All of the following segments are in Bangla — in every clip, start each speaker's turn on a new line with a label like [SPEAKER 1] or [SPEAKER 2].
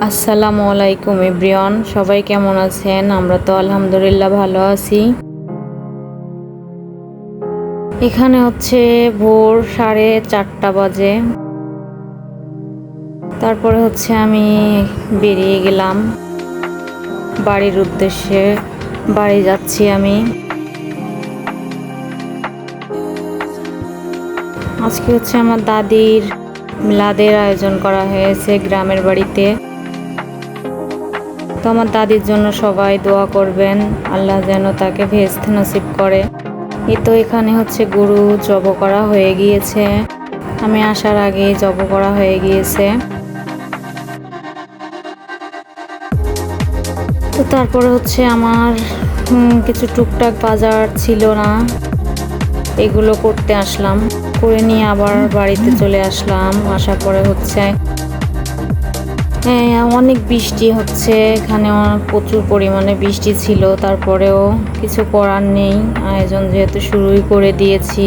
[SPEAKER 1] আসসালামু আলাইকুম এভরিওয়ান, সবাই কেমন আছেন? আমরা তো আলহামদুলিল্লাহ ভালো আছি। এখানে হচ্ছে ভোর 4:30 বাজে। তারপরে হচ্ছে আমি বেরিয়ে গেলাম বাড়ির উদ্দেশ্যে। বাড়ি যাচ্ছি আমি। আজকে হচ্ছে আমার দাদির মিলাদের আয়োজন করা হয়েছে গ্রামের বাড়িতে। তো আমার দাদির জন্য সবাই দোয়া করবেন, আল্লাহ যেন তাকে ভেস্ত নসিব করে। এই তো এখানে হচ্ছে গরু জব করা হয়ে গিয়েছে। আমি আসার আগে জব করা হয়ে গিয়েছে। তো তারপরে হচ্ছে আমার কিছু টুকটাক বাজার ছিল না, এগুলো করতে আসলাম। করে নিয়ে আবার বাড়িতে চলে আসলাম। আসার পরে হচ্ছে অনেক বৃষ্টি হচ্ছে এখানে, প্রচুর পরিমাণে বৃষ্টি ছিল। তারপরেও কিছু করার নেই, আয়োজন যেহেতু শুরুই করে দিয়েছি।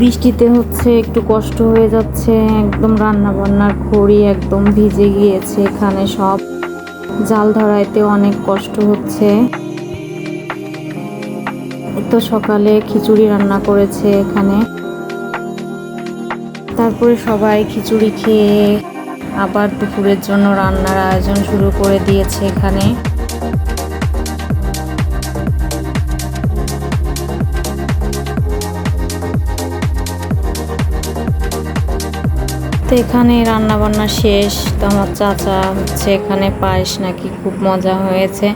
[SPEAKER 1] বৃষ্টিতে হচ্ছে একটু কষ্ট হয়ে যাচ্ছে, একদম রান্না বান্নার খড়ি একদম ভিজে গিয়েছে। এখানে সব জাল ধরাইতে অনেক কষ্ট হচ্ছে। তো সকালে খিচুড়ি রান্না করেছে এখানে। তারপরে সবাই খিচুড়ি খেয়ে আবার দুপুরের জন্য রান্নার আয়োজন শুরু করে দিয়েছে এখানে। তো এখানে রান্না বান্না শেষ। তো আমার চাচা হচ্ছে এখানে পায়েস নাকি খুব মজা হয়েছে,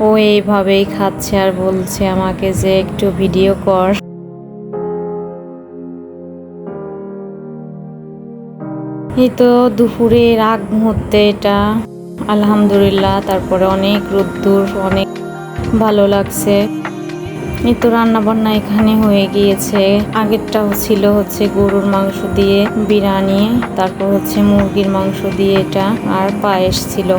[SPEAKER 1] ও এইভাবেই খাচ্ছে আর বলছে আমাকে যে একটু ভিডিও কর। এই তো দুপুরের আগ মুহূর্তে এটা, আলহামদুলিল্লাহ। তারপরে অনেক রোদ্দুর, অনেক ভালো লাগছে। এই তো রান্না বান্না এখানে হয়ে গিয়েছে। আগেরটাও ছিল হচ্ছে গরুর মাংস দিয়ে বিরিয়ানি, তারপর হচ্ছে মুরগির মাংস দিয়ে এটা, আর পায়েস ছিল।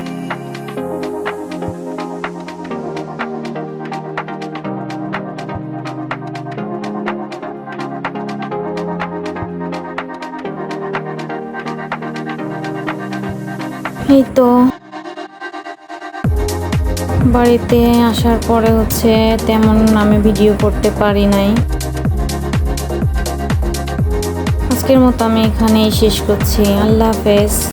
[SPEAKER 1] এই তো বাড়িতে আসার পরে হচ্ছে তেমন আমি ভিডিও করতে পারি নাই। আজকের মতো আমি এখানেই শেষ করছি। আল্লাহ হাফেজ।